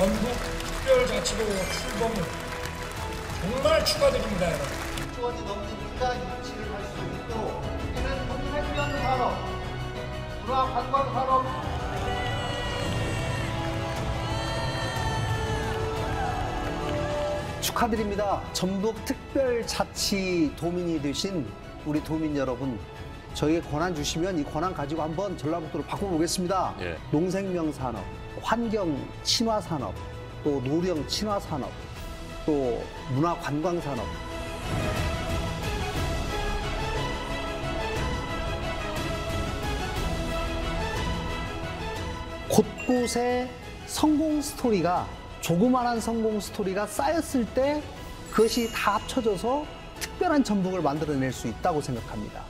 전북 특별자치도 출범을 정말 축하드립니다, 여러분. 1조원이 넘는 투자 유치를 할 수 있도록 이는 생명 산업, 문화관광 산업, 축하드립니다. 전북 특별자치도민이 되신 우리 도민 여러분, 저희에 권한 주시면 이 권한 가지고 한번 전라북도를 바꿔보겠습니다. 예. 농생명산업, 환경 친화산업, 또 노령 친화산업, 또 문화관광산업. 곳곳에 성공 스토리가, 조그만한 성공 스토리가 쌓였을 때 그것이 다 합쳐져서 특별한 전북을 만들어낼 수 있다고 생각합니다.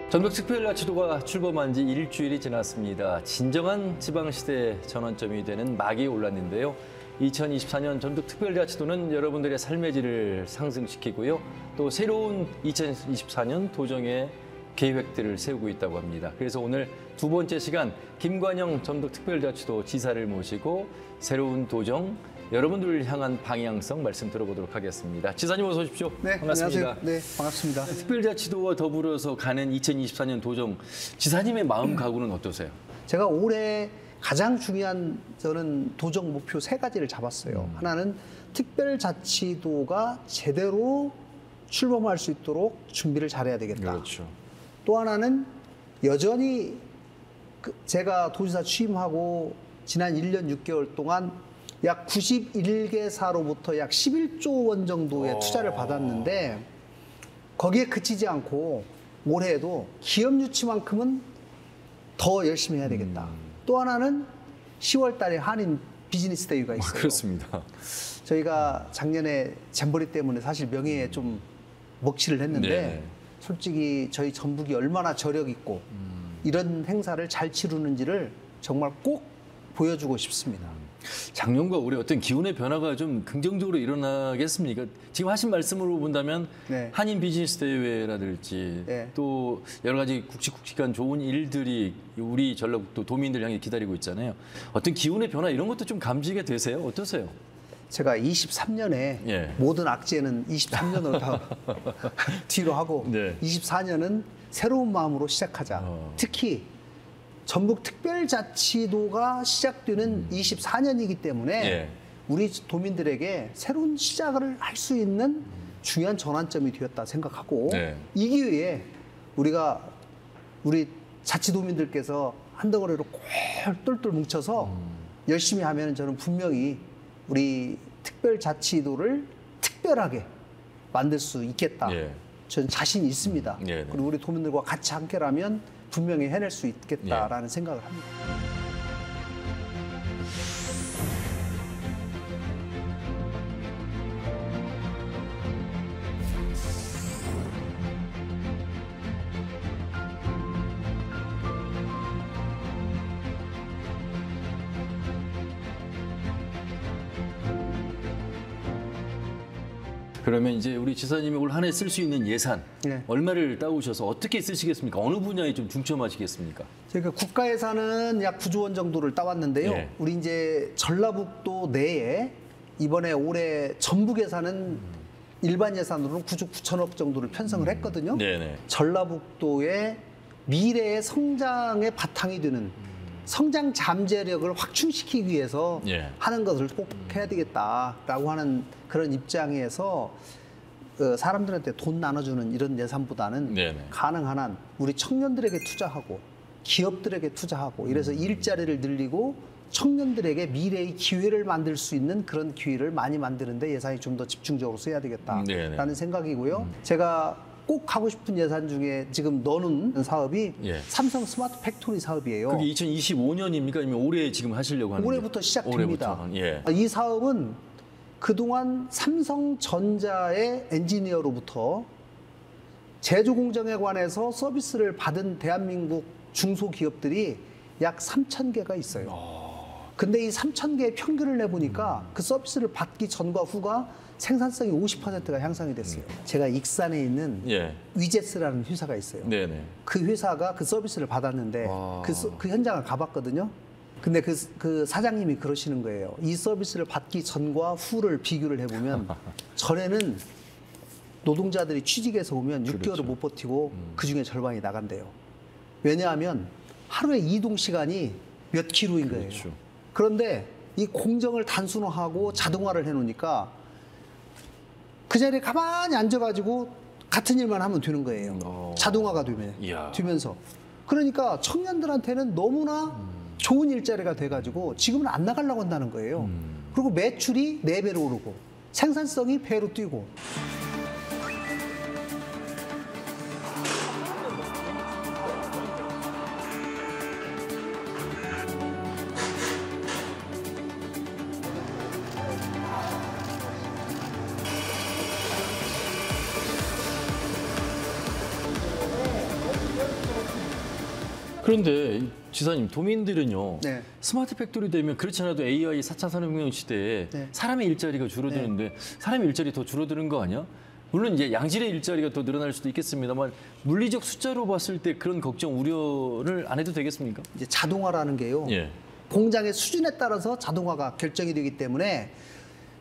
전북특별자치도가 출범한 지 일주일이 지났습니다. 진정한 지방시대 전환점이 되는 막이 올랐는데요. 2024년 전북특별자치도는 여러분들의 삶의 질을 상승시키고요. 또 새로운 2024년 도정의 계획들을 세우고 있다고 합니다. 그래서 오늘 두 번째 시간 김관영 전북특별자치도 지사를 모시고 새로운 도정, 여러분들을 향한 방향성 말씀 들어보도록 하겠습니다. 지사님 어서 오십시오. 네, 반갑습니다. 안녕하세요. 네, 반갑습니다. 특별자치도와 더불어서 가는 2024년 도정, 지사님의 마음가짐은 어떠세요? 제가 올해 가장 중요한 저는 도정 목표 세 가지를 잡았어요. 하나는 특별자치도가 제대로 출범할 수 있도록 준비를 잘해야 되겠다. 그렇죠. 또 하나는 여전히 제가 도지사 취임하고 지난 1년 6개월 동안 약 91개사로부터 약 11조 원 정도의 투자를 받았는데 거기에 그치지 않고 올해에도 기업 유치만큼은 더 열심히 해야 되겠다. 또 하나는 10월 달에 한인 비즈니스 데이가 있어요. 그렇습니다. 저희가 작년에 잼버리 때문에 사실 명예에 좀 먹칠을 했는데 네. 솔직히 저희 전북이 얼마나 저력 있고 이런 행사를 잘 치르는지를 정말 꼭 보여주고 싶습니다. 작년과 올해 어떤 기운의 변화가 좀 긍정적으로 일어나겠습니까? 지금 하신 말씀으로 본다면 네. 한인 비즈니스 대회라든지 네. 또 여러 가지 굵직굵직한 좋은 일들이 우리 전라북도 도민들 향해 기다리고 있잖아요. 어떤 기운의 변화 이런 것도 좀 감지가 되세요? 어떠세요? 제가 23년에 예. 모든 악재는 23년으로 다 뒤로 하고 네. 24년은 새로운 마음으로 시작하자. 특히 전북 특별자치도가 시작되는 24년이기 때문에 예. 우리 도민들에게 새로운 시작을 할 수 있는 중요한 전환점이 되었다 생각하고 네. 이 기회에 우리 자치도민들께서 한 덩어리로 똘똘 뭉쳐서 열심히 하면 저는 분명히 우리 특별자치도를 특별하게 만들 수 있겠다. 예. 저는 자신이 있습니다. 네, 네. 그리고 우리 도민들과 같이 함께라면 분명히 해낼 수 있겠다라는 생각을 합니다. 그러면 이제 우리 지사님이 올 한 해 쓸 수 있는 예산 네. 얼마를 따오셔서 어떻게 쓰시겠습니까? 어느 분야에 좀 중점하시겠습니까? 저희가 국가 예산은 약 9조 원 정도를 따왔는데요. 예. 우리 이제 전라북도 내에 이번에 올해 전북 예산은 일반 예산으로는 9조 9천억 정도를 편성을 했거든요. 네네. 전라북도의 미래의 성장의 바탕이 되는 성장 잠재력을 확충시키기 위해서 예. 하는 것을 꼭 해야 되겠다라고 하는 그런 입장에서 사람들한테 돈 나눠주는 이런 예산보다는 네네. 가능한 한 우리 청년들에게 투자하고 기업들에게 투자하고 이래서 일자리를 늘리고 청년들에게 미래의 기회를 만들 수 있는 그런 기회를 많이 만드는데 예산이 좀 더 집중적으로 써야 되겠다라는 네네. 생각이고요. 제가 꼭 하고 싶은 예산 중에 지금 넣는 사업이 예. 삼성 스마트 팩토리 사업이에요. 그게 2025년입니까? 아니면 올해 지금 하시려고 하는 올해부터 시작됩니다. 올해부터. 예. 이 사업은 그동안 삼성전자의 엔지니어로부터 제조 공정에 관해서 서비스를 받은 대한민국 중소기업들이 약 3,000개가 있어요. 근데 이 3,000개의 평균을 내보니까 그 서비스를 받기 전과 후가 생산성이 50%가 향상이 됐어요. 제가 익산에 있는 예. 위제스라는 회사가 있어요. 네네. 그 회사가 그 서비스를 받았는데 그 현장을 가봤거든요. 근데 그 사장님이 그러시는 거예요. 이 서비스를 받기 전과 후를 비교를 해보면 전에는 노동자들이 취직해서 오면 6개월을 못 버티고 그중에 절반이 나간대요. 왜냐하면 하루에 이동 시간이 몇 킬로인 거예요. 그렇죠. 그런데 이 공정을 단순화하고 자동화를 해놓으니까 그 자리에 가만히 앉아가지고 같은 일만 하면 되는 거예요. 자동화가 되면서. 그러니까 청년들한테는 너무나 좋은 일자리가 돼가지고 지금은 안 나가려고 한다는 거예요. 그리고 매출이 4배로 오르고 생산성이 배로 뛰고. 그런데 지사님, 도민들은요. 네. 스마트 팩토리 되면 그렇지 않아도 AI 4차 산업혁명 시대에 네. 사람의 일자리가 줄어드는데 사람의 일자리 더 줄어드는 거 아니야? 물론 이제 양질의 일자리가 더 늘어날 수도 있겠습니다만 물리적 숫자로 봤을 때 그런 걱정, 우려를 안 해도 되겠습니까? 이제 자동화라는 게요. 예. 공장의 수준에 따라서 자동화가 결정이 되기 때문에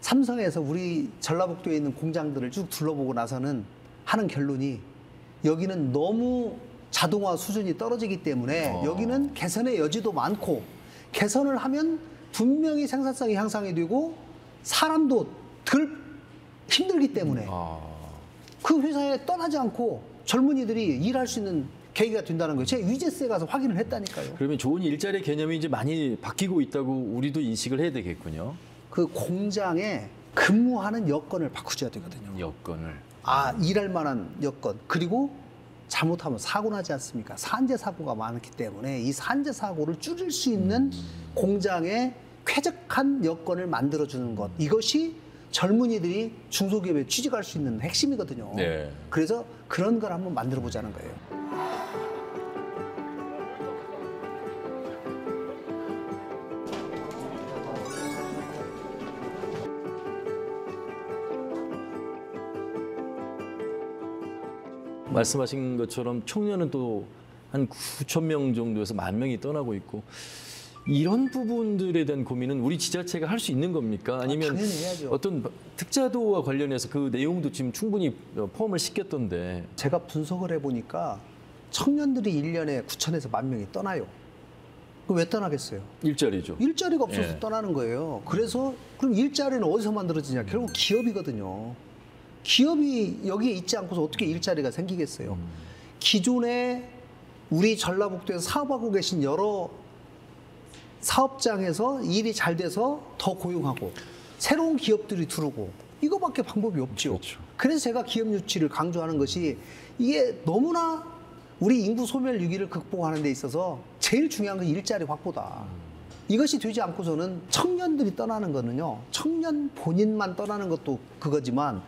삼성에서 우리 전라북도에 있는 공장들을 쭉 둘러보고 나서는 하는 결론이 여기는 너무 자동화 수준이 떨어지기 때문에 여기는 개선의 여지도 많고 개선을 하면 분명히 생산성이 향상이 되고 사람도 덜 힘들기 때문에 그 회사에 떠나지 않고 젊은이들이 일할 수 있는 계기가 된다는 거예요. 제가 위제스에 가서 확인을 했다니까요. 그러면 좋은 일자리 개념이 이제 많이 바뀌고 있다고 우리도 인식을 해야 되겠군요. 그 공장에 근무하는 여건을 바꾸셔야 되거든요. 여건을. 일할 만한 여건. 그리고 잘못하면 사고 나지 않습니까? 산재 사고가 많기 때문에 이 산재 사고를 줄일 수 있는 공장에 쾌적한 여건을 만들어주는 것. 이것이 젊은이들이 중소기업에 취직할 수 있는 핵심이거든요. 네. 그래서 그런 걸 한번 만들어 보자는 거예요. 말씀하신 것처럼 청년은 또 한 9천 명 정도에서 10,000명이 떠나고 있고 이런 부분들에 대한 고민은 우리 지자체가 할 수 있는 겁니까? 아니면 당연히 해야죠. 어떤 특자도와 관련해서 그 내용도 지금 충분히 포함을 시켰던데. 제가 분석을 해보니까 청년들이 1년에 9천에서 10,000명이 떠나요. 그럼 왜 떠나겠어요? 일자리죠. 일자리가 없어서 예. 떠나는 거예요. 그래서 그럼 일자리는 어디서 만들어지냐? 결국 기업이거든요. 기업이 여기에 있지 않고서 어떻게 일자리가 생기겠어요? 기존에 우리 전라북도에서 사업하고 계신 여러 사업장에서 일이 잘 돼서 더 고용하고 새로운 기업들이 들어오고 이거밖에 방법이 없죠. 그렇죠. 그래서 제가 기업 유치를 강조하는 것이 이게 너무나 우리 인구 소멸 위기를 극복하는 데 있어서 제일 중요한 건 일자리 확보다. 이것이 되지 않고서는 청년들이 떠나는 거는요. 청년 본인만 떠나는 것도 그거지만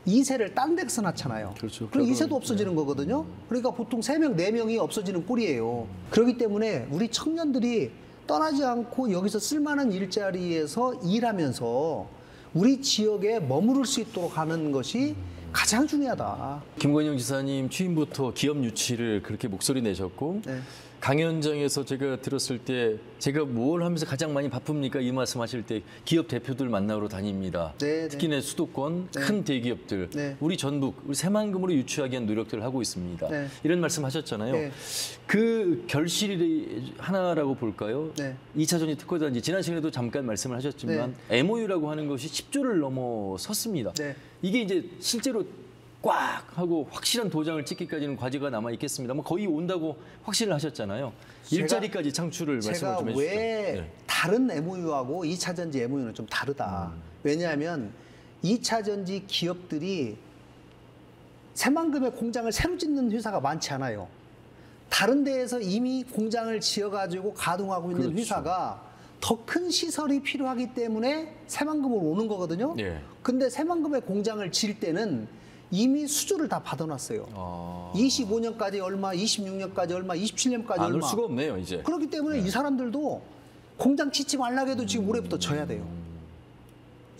2세를 딴 데서 낳잖아요. 그렇죠. 그럼 2세도 없어지는 거거든요. 그러니까 보통 3명, 4명이 없어지는 꼴이에요. 그렇기 때문에 우리 청년들이 떠나지 않고 여기서 쓸만한 일자리에서 일하면서 우리 지역에 머무를 수 있도록 하는 것이 가장 중요하다. 김건영 지사님 취임부터 기업 유치를 그렇게 목소리 내셨고 네. 강연장에서 제가 들었을 때 제가 뭘 하면서 가장 많이 바쁩니까? 이 말씀하실 때 기업 대표들 만나러 다닙니다. 네, 특히나 수도권 네. 큰 대기업들 네. 우리 전북 우리 새만금으로 유치하기 위한 노력들을 하고 있습니다. 네. 이런 말씀하셨잖아요. 네. 그 결실이 하나라고 볼까요? 네. 2차 전지 특허단지 지난 시간에도 잠깐 말씀을 하셨지만 MOU라고 하는 것이 10조를 넘어섰습니다. 네. 이게 이제 실제로 꽉 하고 확실한 도장을 찍기까지는 과제가 남아 있겠습니다. 거의 온다고 확신을 하셨잖아요. 일자리까지 창출을 말씀을 제가 좀 해주시죠. 왜 네. 다른 MOU하고 2차 전지 MOU는 좀 다르다. 왜냐하면 2차 전지 기업들이 새만금의 공장을 새로 짓는 회사가 많지 않아요. 다른 데에서 이미 공장을 지어가지고 가동하고 있는 그렇죠. 회사가 더 큰 시설이 필요하기 때문에 새만금으로 오는 거거든요. 네. 근데 새만금의 공장을 지을 때는 이미 수주를 다 받아놨어요. 25년까지 얼마, 26년까지 얼마, 27년까지 안 올 얼마. 수가 없네요, 이제. 그렇기 때문에 이 사람들도 공장 짓지 말라고 해도 지금 올해부터 져야 돼요.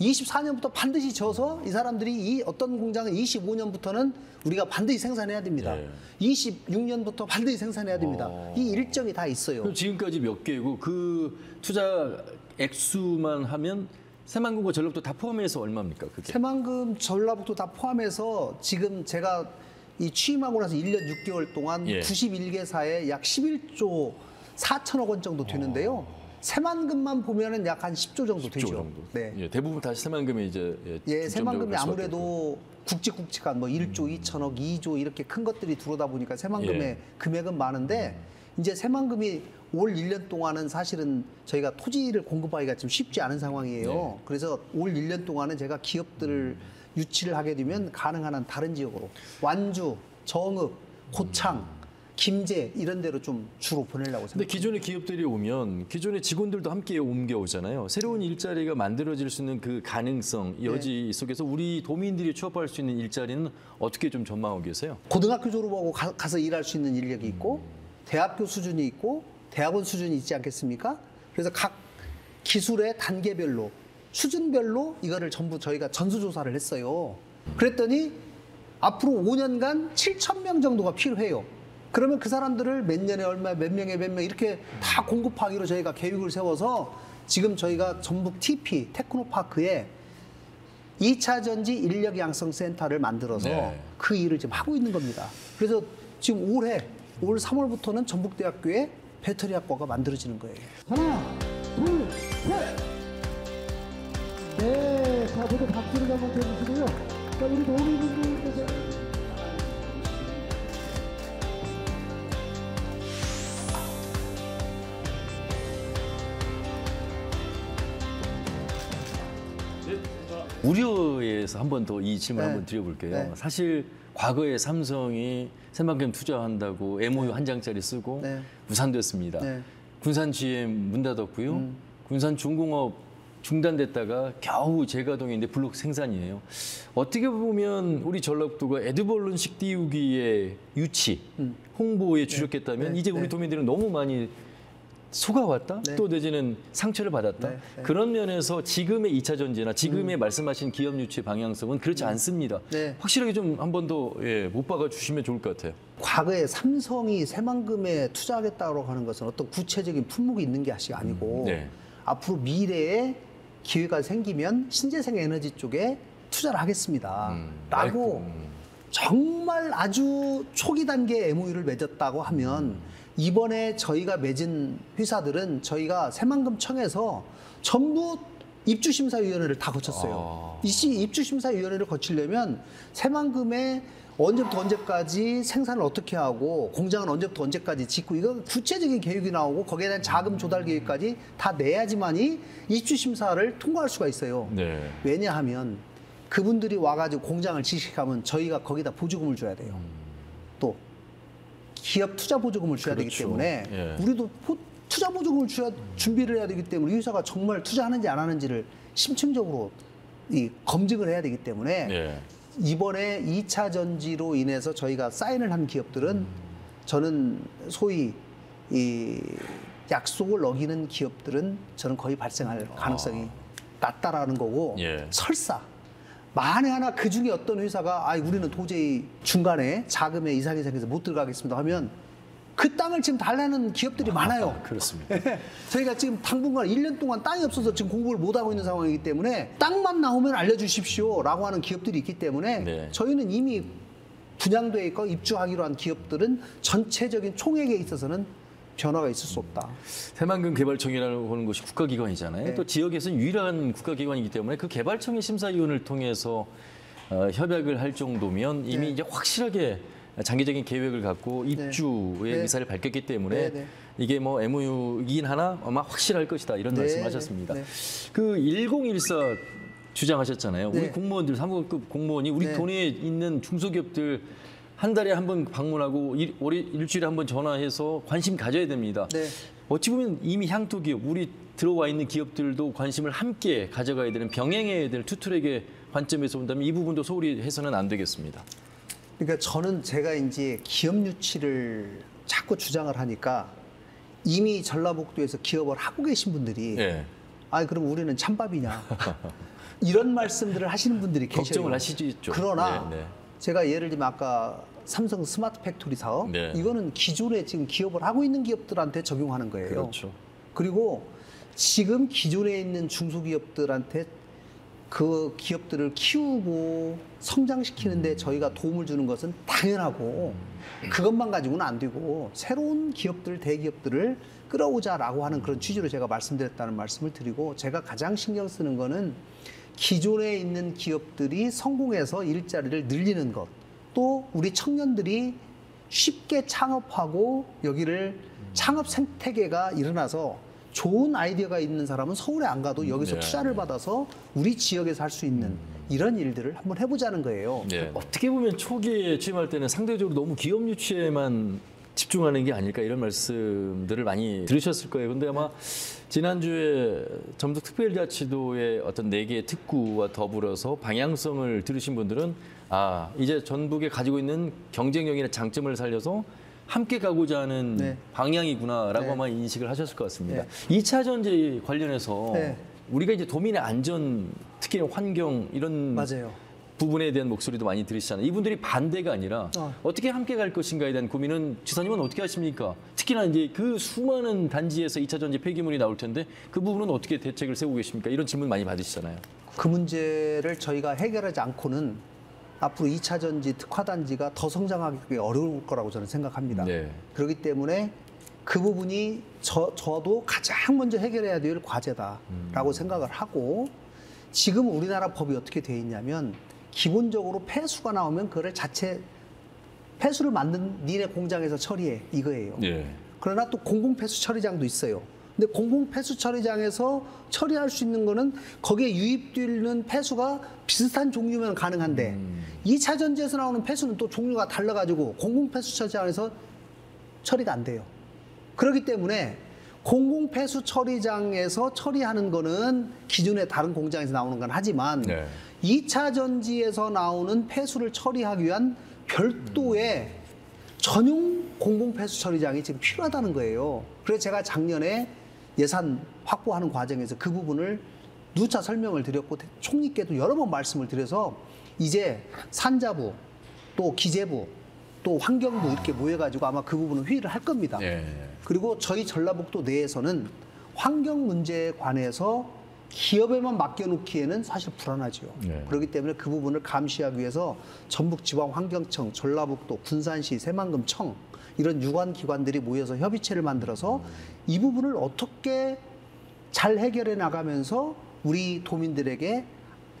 24년부터 반드시 져서 이 사람들이 이 어떤 공장은 25년부터는 우리가 반드시 생산해야 됩니다. 네. 26년부터 반드시 생산해야 됩니다. 이 일정이 다 있어요. 그럼 지금까지 몇 개고 그 투자 액수만 하면 새만금과 전력도 다 포함해서 얼마입니까? 그게? 새만금, 전라북도 다 포함해서 지금 제가 이 취임하고 나서 1년 6개월 동안 예. 91개사에 약 11조 4천억 원 정도 되는데요. 새만금만 보면은 약 한 10조 정도 10조 되죠. 정도. 네. 예, 대부분 다 새만금이 이제 예, 중점적으로 새만금이 갈 수밖에 없고. 아무래도 굵직굵직한 뭐 1조 2천억, 2조 이렇게 큰 것들이 들어오다 보니까 새만금의 예. 금액은 많은데 이제 새만금이 올 1년 동안은 사실은 저희가 토지를 공급하기가 좀 쉽지 않은 상황이에요. 네. 그래서 올 1년 동안은 제가 기업들을 유치를 하게 되면 가능한 한 다른 지역으로 완주, 정읍, 고창, 김제 이런 데로 좀 주로 보내려고 근데 생각합니다. 기존의 기업들이 오면 기존의 직원들도 함께 옮겨오잖아요. 새로운 네. 일자리가 만들어질 수 있는 그 가능성, 여지 속에서 우리 도민들이 취업할 수 있는 일자리는 어떻게 좀 전망하고 계세요? 고등학교 졸업하고 가서 일할 수 있는 인력이 있고 대학교 수준이 있고 대학원 수준이 있지 않겠습니까? 그래서 각 기술의 단계별로 수준별로 이거를 전부 저희가 전수조사를 했어요. 그랬더니 앞으로 5년간 7천 명 정도가 필요해요. 그러면 그 사람들을 몇 년에 얼마, 몇 명에 몇 명 이렇게 다 공급하기로 저희가 계획을 세워서 지금 저희가 전북 TP 테크노파크에 2차 전지 인력 양성 센터를 만들어서 네. 그 일을 지금 하고 있는 겁니다. 그래서 지금 올 3월부터는 전북대학교에 배터리 학과가 만들어지는 거예요. 하나, 둘, 셋. 네, 자 모두 박수를 한번 쳐주시고요. 자 우리 도민분들께서 우려에서 한 번 더 이 질문 네. 한번 드려볼게요. 네. 사실 과거에 삼성이 새만금 투자한다고 MOU 한 장짜리 쓰고 네. 무산됐습니다. 네. 군산 GM 문 닫았고요. 군산 중공업 중단됐다가 겨우 재가동인데 블록 생산이에요. 어떻게 보면 우리 전라북도가 에드벌룬식 띄우기의 유치, 홍보에 주력했다면 네. 이제 우리 네. 도민들은 너무 많이 속아왔다? 네. 또 내지는 상처를 받았다? 네. 네. 그런 면에서 지금의 2차 전지나 지금의 말씀하신 기업 유치 방향성은 그렇지 않습니다. 네. 확실하게 좀 한 번 더 못 박아 주시면 좋을 것 같아요. 과거에 삼성이 새만금에 투자하겠다고 하는 것은 어떤 구체적인 품목이 있는 게 아니고 네. 앞으로 미래에 기회가 생기면 신재생 에너지 쪽에 투자를 하겠습니다. 라고 정말 아주 초기 단계 MOU를 맺었다고 하면 이번에 저희가 맺은 회사들은 저희가 새만금청에서 전부 입주심사위원회를 다 거쳤어요. 이 입주심사위원회를 거치려면 새만금에 언제부터 언제까지 생산을 어떻게 하고 공장은 언제부터 언제까지 짓고 이거 구체적인 계획이 나오고 거기에 대한 자금 조달 계획까지 다 내야지만이 입주심사를 통과할 수가 있어요. 네. 왜냐하면 그분들이 와가지고 공장을 지식하면 저희가 거기다 보조금을 줘야 돼요. 또 기업 투자 보조금을 줘야 되기 그렇죠. 때문에 예. 우리도 투자 보조금을 줘야 준비를 해야 되기 때문에 이 회사가 정말 투자하는지 안 하는지를 심층적으로 검증을 해야 되기 때문에 네. 이번에 2차 전지로 인해서 저희가 사인을 한 기업들은 저는 소위 이 약속을 어기는 기업들은 저는 거의 발생할 가능성이 낮다라는 거고 예. 설사 만에 하나 그 중에 어떤 회사가 우리는 도저히 중간에 자금의 이상이 생겨서 못 들어가겠습니다 하면 그 땅을 지금 달라는 기업들이 많아요. 그렇습니다. 저희가 지금 당분간 1년 동안 땅이 없어서 지금 공부를 못하고 있는 상황이기 때문에 땅만 나오면 알려주십시오 라고 하는 기업들이 있기 때문에 네. 저희는 이미 분양돼 있고 입주하기로 한 기업들은 전체적인 총액에 있어서는 변화가 있을 수 없다. 새만금 개발청이라고 하는 것이 국가기관이잖아요. 네. 또 지역에서는 유일한 국가기관이기 때문에 그 개발청의 심사위원을 통해서 협약을 할 정도면 이미 네. 이제 확실하게 장기적인 계획을 갖고 입주의 네. 의사를 밝혔기 때문에 네, 네. 이게 뭐 MOU이긴 하나 아마 확실할 것이다 이런 네, 말씀하셨습니다. 네. 그 1014 주장하셨잖아요. 네. 우리 공무원들, 사무급 공무원이 우리 네. 도내에 있는 중소기업들 한 달에 한 번 방문하고 일주일에 한 번 전화해서 관심 가져야 됩니다. 네. 어찌 보면 이미 향토 기업, 우리 들어와 있는 기업들도 관심을 함께 가져가야 되는 병행해야 될 투트랙의 관점에서 본다면 이 부분도 소홀히 해서는 안 되겠습니다. 그러니까 저는 제가 이제 기업 유치를 자꾸 주장을 하니까 이미 전라북도에서 기업을 하고 계신 분들이 예. 그럼 우리는 찬밥이냐 이런 말씀들을 하시는 분들이 계셔요. 걱정을 하시죠. 그러나 네, 네. 제가 예를 들면 아까 삼성 스마트 팩토리 사업 네. 이거는 기존에 지금 기업을 하고 있는 기업들한테 적용하는 거예요. 그렇죠. 그리고 지금 기존에 있는 중소기업들한테 그 기업들을 키우고 성장시키는데 저희가 도움을 주는 것은 당연하고 그것만 가지고는 안 되고 새로운 기업들, 대기업들을 끌어오자라고 하는 그런 취지로 제가 말씀드렸다는 말씀을 드리고 제가 가장 신경 쓰는 거는 기존에 있는 기업들이 성공해서 일자리를 늘리는 것, 또 우리 청년들이 쉽게 창업하고 여기를 창업 생태계가 일어나서 좋은 아이디어가 있는 사람은 서울에 안 가도 여기서 네. 투자를 받아서 우리 지역에서 할 수 있는 이런 일들을 한번 해보자는 거예요. 네. 어떻게 보면 초기에 취임할 때는 상대적으로 너무 기업 유치에만 집중하는 게 아닐까 이런 말씀들을 많이 들으셨을 거예요. 근데 아마 지난주에 전북특별자치도의 어떤 4개의 특구와 더불어서 방향성을 들으신 분들은 아, 이제 전북에 가지고 있는 경쟁력이나 장점을 살려서 함께 가고자 하는 네. 방향이구나라고 네. 아마 인식을 하셨을 것 같습니다. 네. 2차 전지 관련해서 네. 우리가 이제 도민의 안전, 특히 환경 이런 맞아요. 부분에 대한 목소리도 많이 들으시잖아요. 이분들이 반대가 아니라 어떻게 함께 갈 것인가에 대한 고민은 지사님은 어떻게 하십니까? 특히나 이제 그 수많은 단지에서 2차 전지 폐기물이 나올 텐데 그 부분은 어떻게 대책을 세우고 계십니까? 이런 질문 많이 받으시잖아요. 그 문제를 저희가 해결하지 않고는 앞으로 2차 전지 특화단지가 더 성장하기 어려울 거라고 저는 생각합니다. 네. 그렇기 때문에 그 부분이 저도 가장 먼저 해결해야 될 과제다라고 생각을 하고 지금 우리나라 법이 어떻게 돼 있냐면 기본적으로 폐수가 나오면 그거를 폐수를 만든 니네 공장에서 처리해 이거예요. 네. 그러나 또 공공폐수 처리장도 있어요. 근데 공공폐수 처리장에서 처리할 수 있는 거는 거기에 유입되는 폐수가 비슷한 종류면 가능한데 2차 전지에서 나오는 폐수는 또 종류가 달라가지고 공공폐수 처리장에서 처리가 안 돼요. 그렇기 때문에 공공폐수 처리장에서 처리하는 거는 기존의 다른 공장에서 나오는 건 하지만 네. 2차 전지에서 나오는 폐수를 처리하기 위한 별도의 전용 공공폐수 처리장이 지금 필요하다는 거예요. 그래서 제가 작년에 예산 확보하는 과정에서 그 부분을 누차 설명을 드렸고 총리께도 여러 번 말씀을 드려서 이제 산자부 또 기재부 또 환경부 이렇게 모여가지고 아마 그 부분은 회의를 할 겁니다. 네. 그리고 저희 전라북도 내에서는 환경 문제에 관해서 기업에만 맡겨놓기에는 사실 불안하죠. 네. 그렇기 때문에 그 부분을 감시하기 위해서 전북지방환경청, 전라북도, 군산시, 새만금청 이런 유관 기관들이 모여서 협의체를 만들어서 이 부분을 어떻게 잘 해결해 나가면서 우리 도민들에게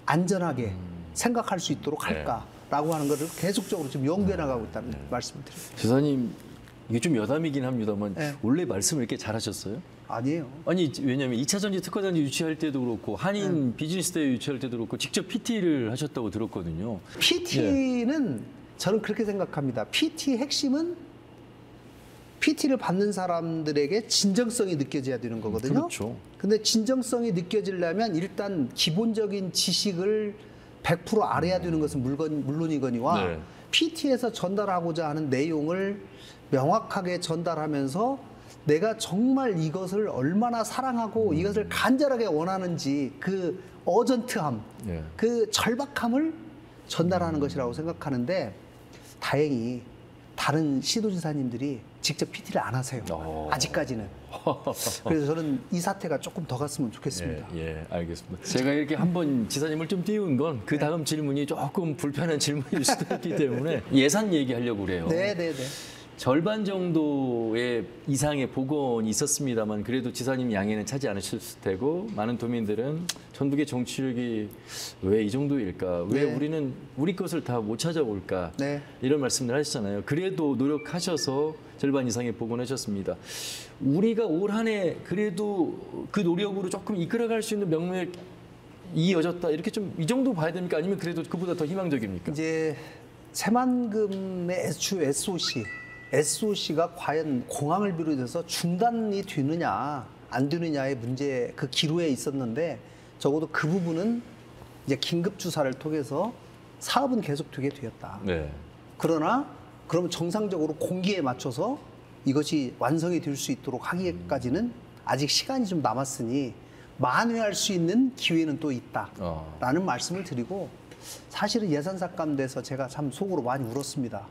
안전하게 생각할 수 있도록 할까라고 하는 것을 계속적으로 지금 연구해 나가고 있다는 말씀을 드립니다. 지사님 이게 좀 여담이긴 합니다만 네. 원래 말씀을 이렇게 잘하셨어요? 아니에요. 아니 왜냐하면 2차 전지 특화단지 유치할 때도 그렇고 한인 비즈니스 대회 유치할 때도 그렇고 직접 PT를 하셨다고 들었거든요. PT는 저는 그렇게 생각합니다. PT 핵심은 PT를 받는 사람들에게 진정성이 느껴져야 되는 거거든요. 그렇죠. 근데 진정성이 느껴지려면 일단 기본적인 지식을 100% 알아야 되는 것은 물론이거니와 네. PT에서 전달하고자 하는 내용을 명확하게 전달하면서 내가 정말 이것을 얼마나 사랑하고 이것을 간절하게 원하는지 그 어전트함, 네. 그 절박함을 전달하는 것이라고 생각하는데 다행히 다른 시도지사님들이 직접 PT를 안 하세요. 아직까지는. 그래서 저는 이 사태가 조금 더 갔으면 좋겠습니다. 예, 알겠습니다. 제가 이렇게 한번 지사님을 좀 띄운 건 그 다음 질문이 조금 불편한 질문일 수도 있기 때문에 예산 얘기하려고 그래요. 네네네. 절반 정도의 이상의 복원이 있었습니다만 그래도 지사님 양해는 차지 않으셨을 테고 많은 도민들은 전북의 정치력이 왜 이 정도일까? 왜 네. 우리는 우리 것을 다 못 찾아올까? 네. 이런 말씀을 하시잖아요. 그래도 노력하셔서 절반 이상의 복원하셨습니다. 우리가 올 한 해 그래도 그 노력으로 조금 이끌어갈 수 있는 명맥 이어졌다 이렇게 좀 이 정도 봐야 됩니까? 아니면 그래도 그보다 더 희망적입니까? 이제 새만금의 SOC가 과연 공항을 비롯해서 중단이 되느냐 안 되느냐의 문제 그 기로에 있었는데 적어도 그 부분은 이제 긴급 주사를 통해서 사업은 계속되게 되었다. 네. 그러나 그럼 정상적으로 공기에 맞춰서 이것이 완성이 될 수 있도록 하기까지는 아직 시간이 좀 남았으니 만회할 수 있는 기회는 또 있다라는 말씀을 드리고 사실은 예산 삭감돼서 제가 참 속으로 많이 울었습니다.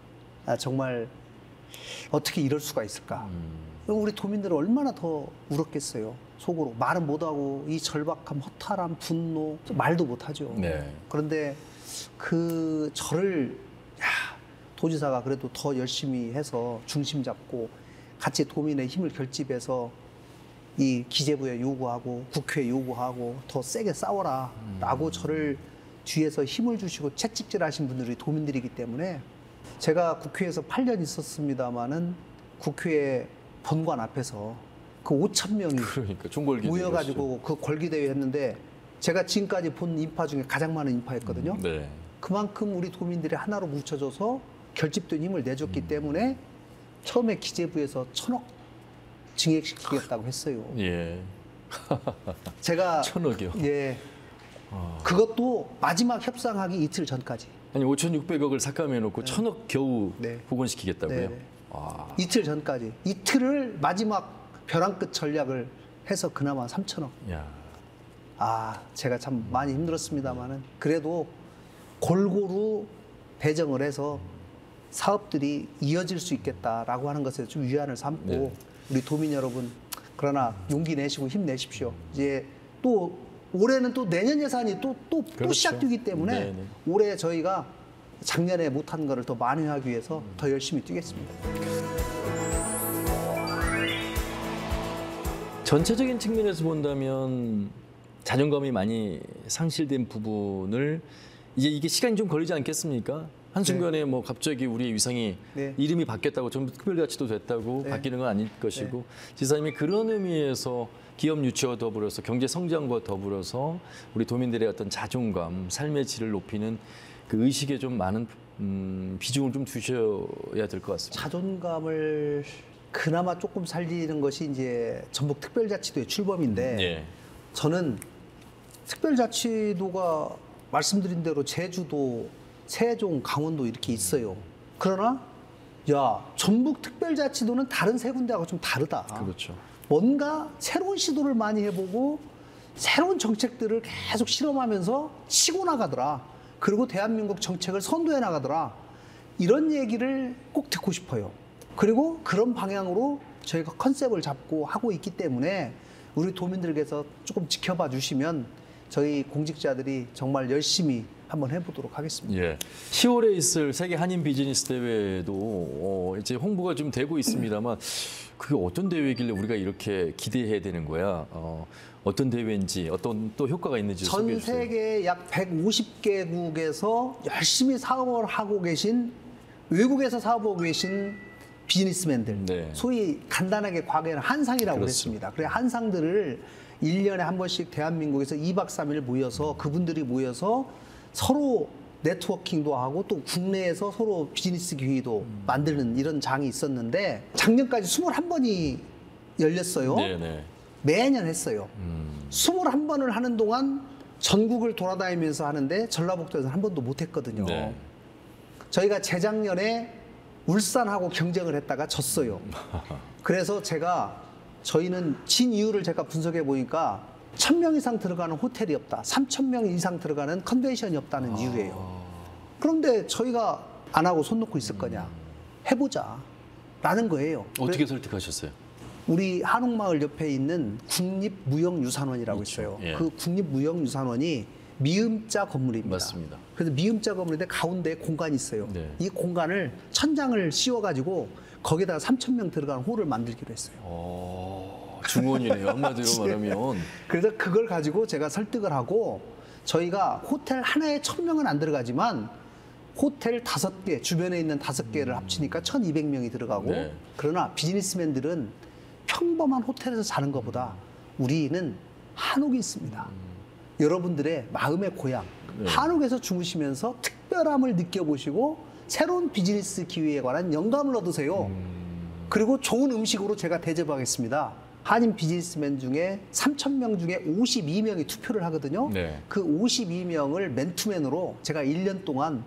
정말 어떻게 이럴 수가 있을까. 우리 도민들은 얼마나 더 울었겠어요. 속으로 말은 못하고 이 절박함, 허탈함, 분노 말도 못하죠. 네. 그런데 그 저를 도지사가 그래도 더 열심히 해서 중심 잡고 같이 도민의 힘을 결집해서 이 기재부에 요구하고 국회에 요구하고 더 세게 싸워라 라고 저를 뒤에서 힘을 주시고 채찍질 하신 분들이 도민들이기 때문에 제가 국회에서 8년 있었습니다마는 국회 본관 앞에서 그 5,000명이 그러니까 총궐기 모여가지고 그 걸기대회 했는데 제가 지금까지 본 인파 중에 가장 많은 인파였거든요. 네. 그만큼 우리 도민들이 하나로 뭉쳐져서 결집된 힘을 내줬기 때문에 처음에 기재부에서 1,000억 증액시키겠다고 했어요. 예. 제가 1,000억이요? 예. 그것도 마지막 협상하기 이틀 전까지. 아니 5,600억을 삭감해놓고 1,000억 겨우 네. 복원시키겠다고요? 네. 아, 이틀 전까지. 이틀을 마지막 벼랑 끝 전략을 해서 그나마 3,000억. 야. 제가 참 많이 힘들었습니다만은 그래도 골고루 배정을 해서 사업들이 이어질 수 있겠다라고 하는 것에 좀 위안을 삼고 네. 우리 도민 여러분 그러나 용기 내시고 힘내십시오. 이제 또 올해는 또 내년 예산이 또 그렇죠. 시작되기 때문에 네네. 올해 저희가 작년에 못한 거를 더 만회하기 위해서 더 열심히 뛰겠습니다. 전체적인 측면에서 본다면 자존감이 많이 상실된 부분을 이제 이게 시간이 좀 걸리지 않겠습니까? 한순간에 뭐 갑자기 우리의 위상이 네. 이름이 바뀌었다고 전부 특별자치도 됐다고 네. 바뀌는 건 아닐 것이고 지사님이 그런 의미에서 기업 유치와 더불어서 경제 성장과 더불어서 우리 도민들의 어떤 자존감, 삶의 질을 높이는 그 의식에 좀 많은 비중을 좀 두셔야 될 것 같습니다. 자존감을 그나마 조금 살리는 것이 이제 전북 특별자치도의 출범인데 예. 저는 특별자치도가 말씀드린 대로 제주도, 세종, 강원도 이렇게 있어요. 그러나 전북 특별자치도는 다른 세 군데하고 좀 다르다. 그렇죠. 뭔가 새로운 시도를 많이 해보고 새로운 정책들을 계속 실험하면서 치고 나가더라. 그리고 대한민국 정책을 선도해 나가더라. 이런 얘기를 꼭 듣고 싶어요. 그리고 그런 방향으로 저희가 컨셉을 잡고 하고 있기 때문에 우리 도민들께서 조금 지켜봐 주시면 저희 공직자들이 정말 열심히 한번 해보도록 하겠습니다. 예. 10월에 있을 세계 한인 비즈니스 대회도 이제 홍보가 좀 되고 있습니다만 그게 어떤 대회이길래 우리가 이렇게 기대해야 되는 거야? 어떤 대회인지 어떤 또 효과가 있는지 전 소개해 주세요. 세계 약 150개국에서 열심히 사업을 하고 계신 외국에서 사업하고 계신 비즈니스맨들, 네. 소위 간단하게 과거에는 한상이라고 그렇죠. 그랬습니다. 그래 한상들을 1년에 한 번씩 대한민국에서 2박 3일 모여서 그분들이 모여서 서로 네트워킹도 하고 또 국내에서 서로 비즈니스 기회도 만드는 이런 장이 있었는데 작년까지 21번이 열렸어요. 네네. 매년 했어요. 21번을 하는 동안 전국을 돌아다니면서 하는데 전라북도에서는 한 번도 못 했거든요. 네. 저희가 재작년에 울산하고 경쟁을 했다가 졌어요. 그래서 저희는 진 이유를 제가 분석해 보니까 1,000명 이상 들어가는 호텔이 없다. 3,000명 이상 들어가는 컨벤션이 없다는 이유예요. 그런데 저희가 안 하고 손 놓고 있을 거냐. 해보자. 라는 거예요. 어떻게 설득하셨어요? 우리 한옥마을 옆에 있는 국립무형유산원이라고 그렇죠. 있어요. 예. 그 국립무형유산원이 미음자 건물입니다. 맞습니다. 그래서 미음자 건물인데 가운데에 공간이 있어요. 네. 이 공간을 천장을 씌워가지고 거기다가 3,000명 들어가는 홀을 만들기로 했어요. 중원이네요. 한마디로 말하면. 그래서 그걸 가지고 제가 설득을 하고 저희가 호텔 하나에 1,000명은 안 들어가지만 호텔 5개, 주변에 있는 5개를 합치니까 1,200명이 들어가고 네. 그러나 비즈니스맨들은 평범한 호텔에서 자는 것보다 우리는 한옥이 있습니다. 여러분들의 마음의 고향, 네. 한옥에서 주무시면서 특별함을 느껴보시고 새로운 비즈니스 기회에 관한 영감을 얻으세요. 그리고 좋은 음식으로 제가 대접하겠습니다. 한인 비즈니스맨 중에 3,000명 중에 52명이 투표를 하거든요. 네. 그 52명을 맨투맨으로 제가 1년 동안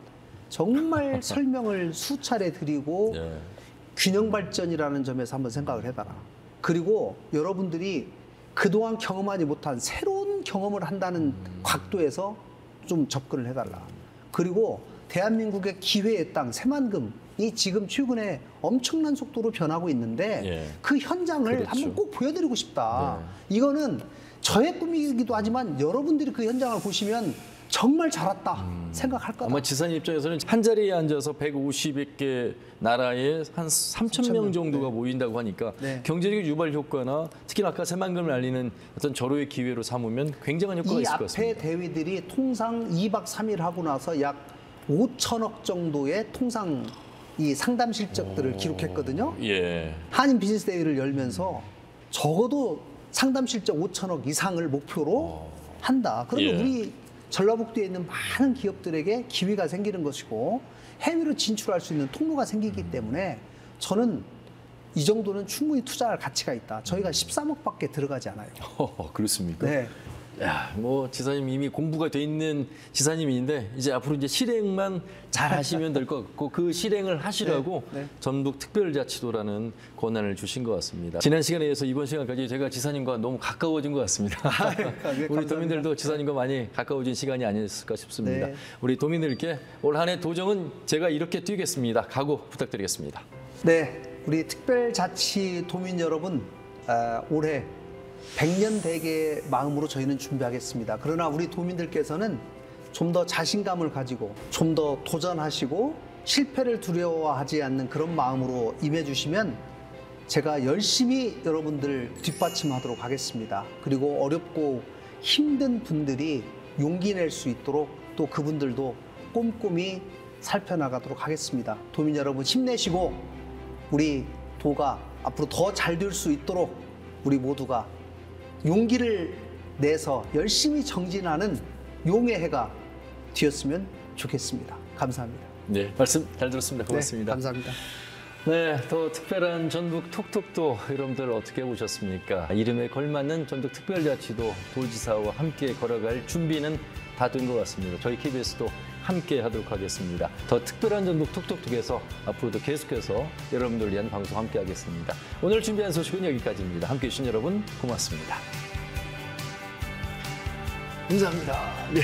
정말 설명을 수차례 드리고 네. 균형 발전이라는 점에서 한번 생각을 해봐라. 그리고 여러분들이 그동안 경험하지 못한 새로운 경험을 한다는 각도에서 좀 접근을 해달라. 그리고 대한민국의 기회의 땅 새만금이 지금 최근에 엄청난 속도로 변하고 있는데 예. 그 현장을 그렇죠. 한번 꼭 보여드리고 싶다. 이거는 저의 꿈이기도 하지만 여러분들이 그 현장을 보시면 정말 잘 왔다 생각할 거다. 아마 지사님 입장에서는 한 자리에 앉아서 150개 나라에 한 3,000명 정도가 모인다고 하니까 네. 경제적 유발 효과나 특히나 아까 새만금을 알리는 어떤 절호의 기회로 삼으면 굉장한 효과가 이 있을 것 앞에 같습니다. 대회들이 통상 2박 3일 하고 나서 약 5천억 정도의 통상 이 상담 실적들을 기록했거든요. 예. 한인 비즈니스 대회를 열면서 적어도 상담 실적 5천억 이상을 목표로 한다. 그러면 예. 우리 전라북도에 있는 많은 기업들에게 기회가 생기는 것이고 해외로 진출할 수 있는 통로가 생기기 때문에 저는 이 정도는 충분히 투자할 가치가 있다. 저희가 13억밖에 들어가지 않아요. 그렇습니까? 네. 야, 뭐 지사님 이미 공부가 돼 있는 지사님인데 이제 앞으로 이제 실행만 잘 하시면 될 것 같고 그 실행을 하시라고 네, 네. 전북 특별자치도라는 권한을 주신 것 같습니다. 지난 시간에 이어서 이번 시간까지 제가 지사님과 너무 가까워진 것 같습니다. 네, 우리 감사합니다. 도민들도 지사님과 많이 가까워진 시간이 아니었을까 싶습니다. 네. 우리 도민들께 올 한 해 도정은 제가 이렇게 뛰겠습니다. 각오 부탁드리겠습니다. 네, 우리 특별자치 도민 여러분, 올해 100년 대계의 마음으로 저희는 준비하겠습니다. 그러나 우리 도민들께서는 좀 더 자신감을 가지고 좀 더 도전하시고 실패를 두려워하지 않는 그런 마음으로 임해주시면 제가 열심히 여러분들 뒷받침하도록 하겠습니다. 그리고 어렵고 힘든 분들이 용기 낼 수 있도록 또 그분들도 꼼꼼히 살펴나가도록 하겠습니다. 도민 여러분 힘내시고 우리 도가 앞으로 더 잘 될 수 있도록 우리 모두가 용기를 내서 열심히 정진하는 용의 해가 되었으면 좋겠습니다. 감사합니다. 네, 말씀 잘 들었습니다. 고맙습니다. 네, 감사합니다. 네, 더 특별한 전북 톡톡도 여러분들 어떻게 보셨습니까? 이름에 걸맞는 전북 특별자치도 도지사와 함께 걸어갈 준비는 다 된 것 같습니다. 저희 KBS도 함께 하도록 하겠습니다. 더 특별한 전북 톡톡톡에서 앞으로도 계속해서 여러분들을 위한 방송 함께 하겠습니다. 오늘 준비한 소식은 여기까지입니다. 함께해 주신 여러분 고맙습니다. 감사합니다. 네.